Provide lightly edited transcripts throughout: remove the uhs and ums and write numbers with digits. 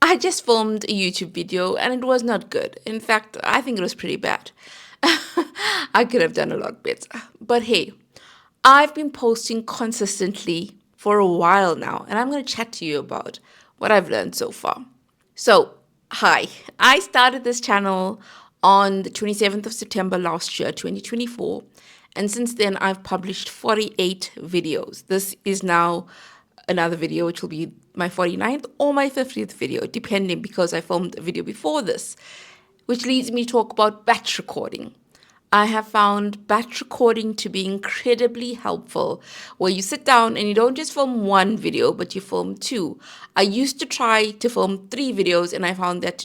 I just filmed a YouTube video and it was not good. In fact, I think it was pretty bad. I could have done a lot better. But hey, I've been posting consistently for a while now, and I'm going to chat to you about what I've learned so far. So, hi, I started this channel on the 27th of September last year, 2024, and since then I've published 48 videos. This is now another video, which will be my 49th or my 50th video, depending, because I filmed a video before this, which leads me to talk about batch recording. I have found batch recording to be incredibly helpful, where you sit down and you don't just film one video, but you film two. I used to try to film 3 videos, and I found that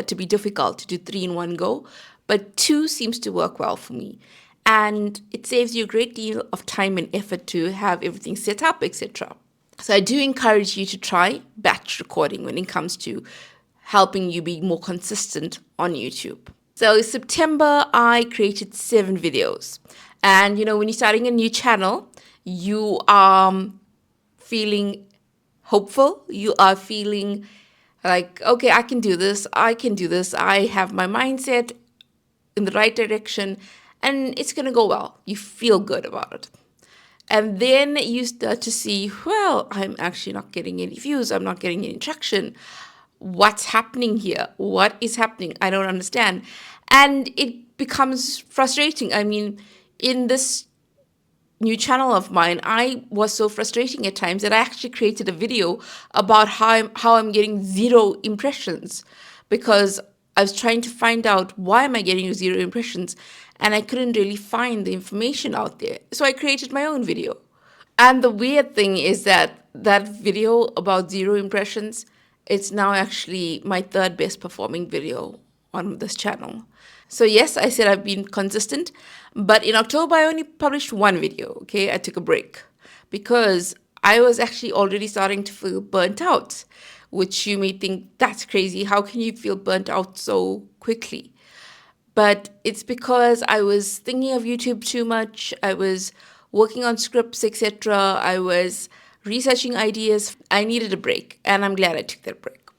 to be difficult to do 3 in one go, but 2 seems to work well for me. And it saves you a great deal of time and effort to have everything set up, etc. So I do encourage you to try batch recording when it comes to helping you be more consistent on YouTube. So September, I created 7 videos. And when you're starting a new channel, you are feeling hopeful. You are feeling like, okay, I can do this. I have my mindset in the right direction and it's going to go well. You feel good about it. And then you start to see, well, I'm actually not getting any views. I'm not getting any traction. What's happening here? What is happening? I don't understand. And it becomes frustrating. I mean, in this new channel of mine, I was so frustrating at times that I actually created a video about how I'm getting 0 impressions, because I was trying to find out why am I getting 0 impressions, and I couldn't really find the information out there. So I created my own video. And the weird thing is that video about 0 impressions, it's now actually my 3rd best performing video on this channel. So yes, I said I've been consistent, but in October I only published 1 video, okay? I took a break because I was actually already starting to feel burnt out, which you may think, that's crazy. How can you feel burnt out so quickly? But it's because I was thinking of YouTube too much. I was working on scripts, etc. I was researching ideas. I needed a break, and I'm glad I took that break.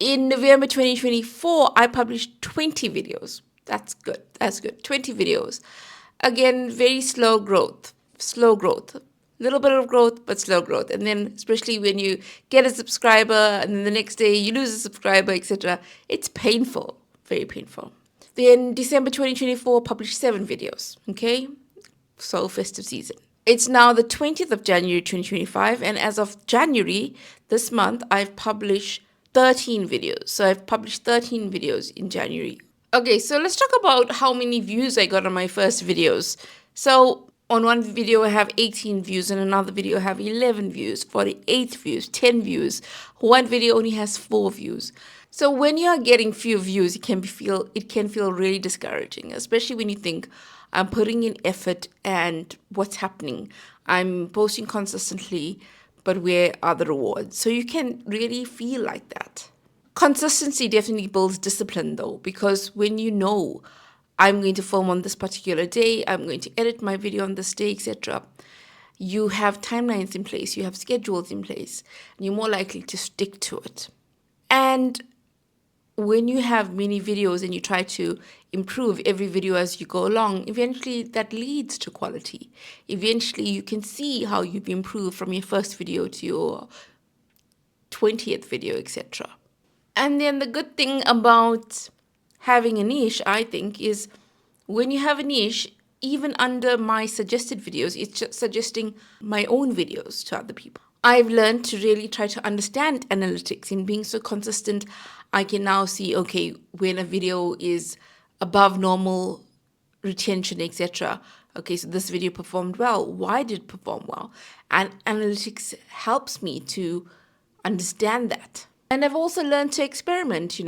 In November 2024, I published 20 videos. That's good. 20 videos. Again, very slow growth. Little bit of growth, but slow growth. And then especially when you get a subscriber and then the next day you lose a subscriber, etc. It's painful, very painful. Then December 2024, published 7 videos, okay? So festive season. It's now the 20th of January 2025, and as of January this month, I've published 13 videos. So I've published 13 videos in January. Okay, so let's talk about how many views I got on my first videos. So on one video I have 18 views, and another video I have 11 views, 48 views, 10 views. One video only has 4 views. So when you are getting few views, it can feel really discouraging, especially when you think, I'm putting in effort and what's happening? I'm posting consistently, but where are the rewards? So you can really feel like that. Consistency definitely builds discipline though, because when you know I'm going to film on this particular day, I'm going to edit my video on this day, etc., you have timelines in place, you have schedules in place, and you're more likely to stick to it. And when you have many videos and you try to improve every video as you go along, eventually that leads to quality. Eventually you can see how you've improved from your first video to your 20th video, etc. And then the good thing about having a niche, I think, is when you have a niche, even under my suggested videos, it's just suggesting my own videos to other people. I've learned to really try to understand analytics. In being so consistent, I can now see, okay, when a video is above normal retention, etc. Okay, so this video performed well. Why did it perform well? And analytics helps me to understand that. And I've also learned to experiment,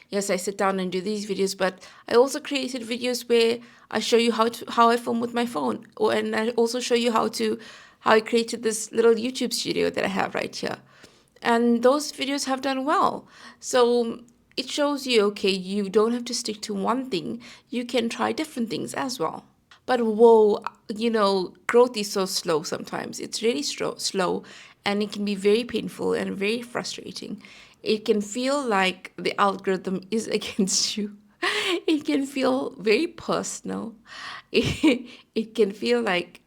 Yes, I sit down and do these videos, but I also created videos where I show you how I film with my phone. And I also show you how I created this little YouTube studio that I have right here. And those videos have done well. So it shows you, okay, you don't have to stick to one thing. You can try different things as well. But whoa, growth is so slow sometimes. It's really slow. and it can be very painful and very frustrating. It can feel like the algorithm is against you. It can feel very personal. It can feel like,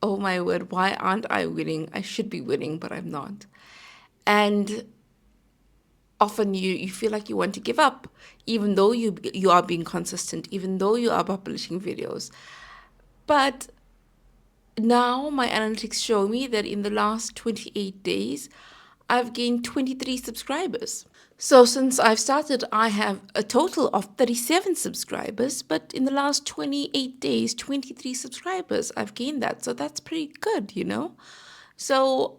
oh my word, why aren't I winning? I should be winning, but I'm not. And often you feel like you want to give up, even though you are being consistent, even though you are publishing videos. But now my analytics show me that in the last 28 days, I've gained 23 subscribers. So since I've started, I have a total of 37 subscribers, but in the last 28 days, 23 subscribers, I've gained that. So that's pretty good, you know? So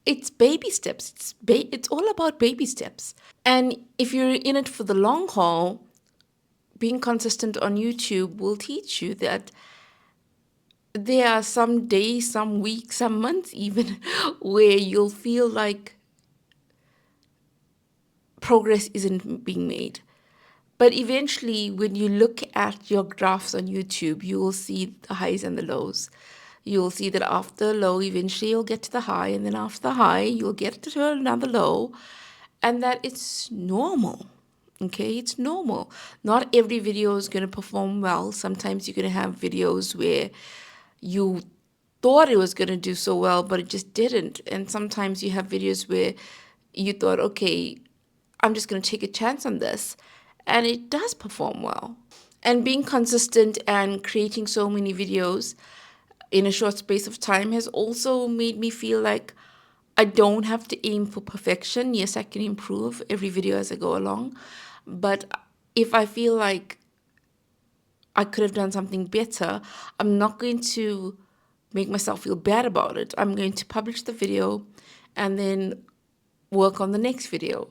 it's baby steps. It's all about baby steps. And if you're in it for the long haul, being consistent on YouTube will teach you that there are some days, some weeks, some months even where you'll feel like progress isn't being made. But eventually, when you look at your graphs on YouTube, you will see the highs and the lows. You'll see that after a low, eventually you'll get to the high, and then after the high, you'll get to another low, and that it's normal. Okay, it's normal. Not every video is going to perform well. Sometimes you're going to have videos where you thought it was going to do so well, but it just didn't. And sometimes you have videos where you thought, okay, I'm just going to take a chance on this, and it does perform well. And being consistent and creating so many videos in a short space of time has also made me feel like I don't have to aim for perfection. Yes, I can improve every video as I go along, but if I feel like I could have done something better, I'm not going to make myself feel bad about it. I'm going to publish the video and then work on the next video.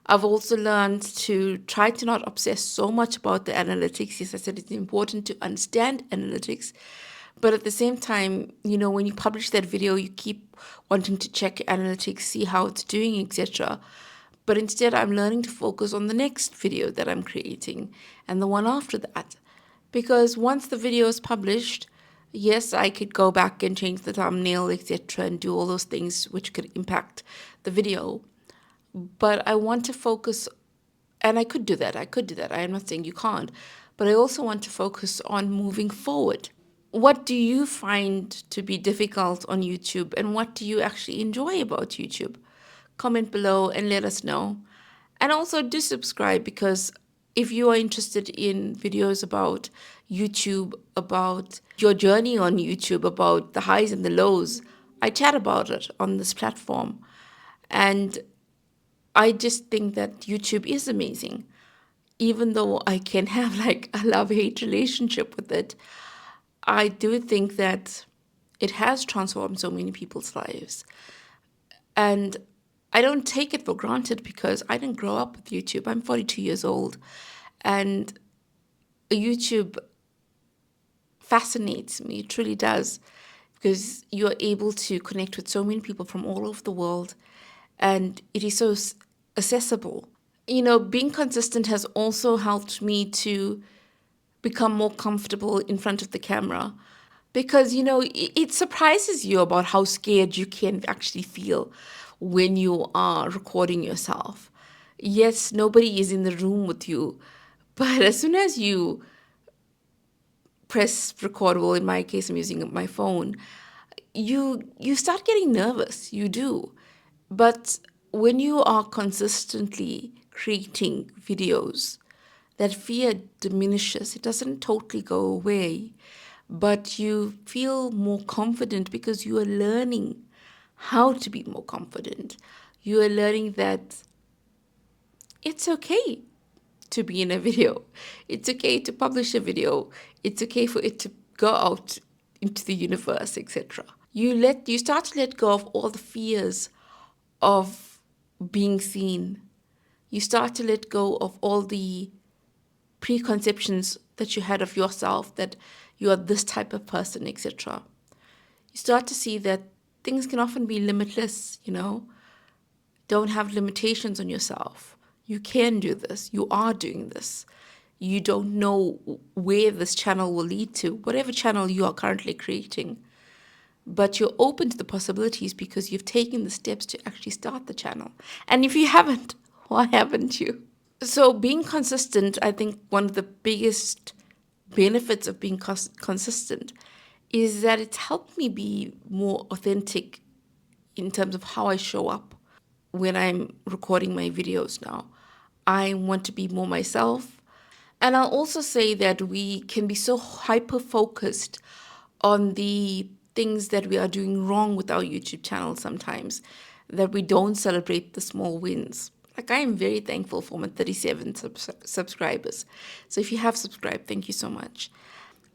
I've also learned to try to not obsess so much about the analytics. Yes, I said it's important to understand analytics, but at the same time, you know, when you publish that video, you keep wanting to check analytics, see how it's doing, etc. But instead, I'm learning to focus on the next video that I'm creating and the one after that. Because once the video is published, yes, I could go back and change the thumbnail, etc., and do all those things which could impact the video. But I want to focus, and I could do that. I'm not saying you can't, but I also want to focus on moving forward. What do you find to be difficult on YouTube, and what do you actually enjoy about YouTube? Comment below and let us know. And also do subscribe, because if you are interested in videos about YouTube, about your journey on YouTube, about the highs and the lows, I chat about it on this platform. And I just think that YouTube is amazing. Even though I can have like a love-hate relationship with it, I do think that it has transformed so many people's lives. And I don't take it for granted because I didn't grow up with YouTube. I'm 42 years old. And YouTube fascinates me, it truly does, because you are able to connect with so many people from all over the world, and it is so accessible. You know, being consistent has also helped me to become more comfortable in front of the camera, because, you know, it surprises you about how scared you can actually feel when you are recording yourself. Yes, nobody is in the room with you, but as soon as you press record, well, in my case, I'm using my phone, you start getting nervous. You do. But when you are consistently creating videos, that fear diminishes. It doesn't totally go away, but you feel more confident because you are learning how to be more confident. You are learning that it's okay to be in a video. It's okay to publish a video. It's okay for it to go out into the universe, etc. You start to let go of all the fears of being seen. You start to let go of all the preconceptions that you had of yourself, that you are this type of person, etc. You start to see that things can often be limitless, you know. Don't have limitations on yourself. You can do this. You are doing this. You don't know where this channel will lead to, whatever channel you are currently creating. but you're open to the possibilities because you've taken the steps to actually start the channel. And if you haven't, why haven't you? So being consistent, I think one of the biggest benefits of being consistent is that it's helped me be more authentic in terms of how I show up when I'm recording my videos now. I want to be more myself. And I'll also say that we can be so hyper focused on the things that we are doing wrong with our YouTube channel sometimes that we don't celebrate the small wins. Like, I am very thankful for my 37 subscribers. So if you have subscribed, thank you so much.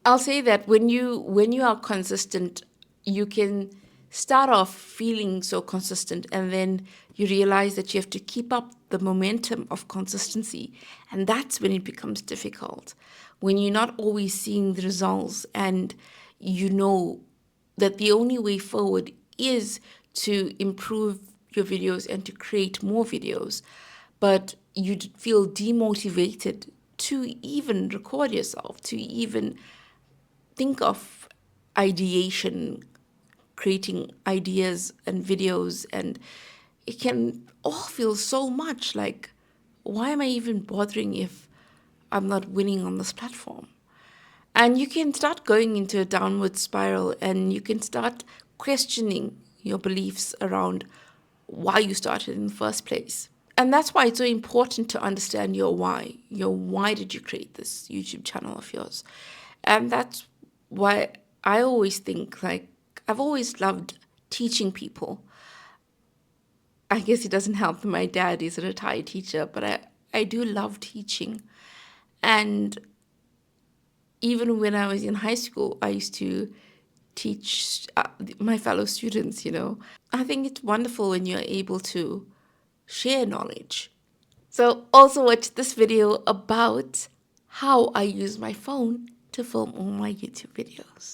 I'll say that when you are consistent, you can start off feeling so consistent, and then you realize that you have to keep up the momentum of consistency, and that's when it becomes difficult. When you're not always seeing the results, and you know that the only way forward is to improve your videos and to create more videos, but you feel demotivated to even record yourself, to even think of ideation, creating ideas and videos, and it can all feel so much like, why am I even bothering if I'm not winning on this platform? And you can start going into a downward spiral, and you can start questioning your beliefs around why you started in the first place. And that's why it's so important to understand your why. Your why did you create this YouTube channel of yours? And that's why I always think, like, I've always loved teaching people. I guess it doesn't help that my dad is a retired teacher, but I do love teaching. And even when I was in high school, I used to teach my fellow students. I think it's wonderful when you're able to share knowledge. So also watch this video about how I use my phone to film all my YouTube videos.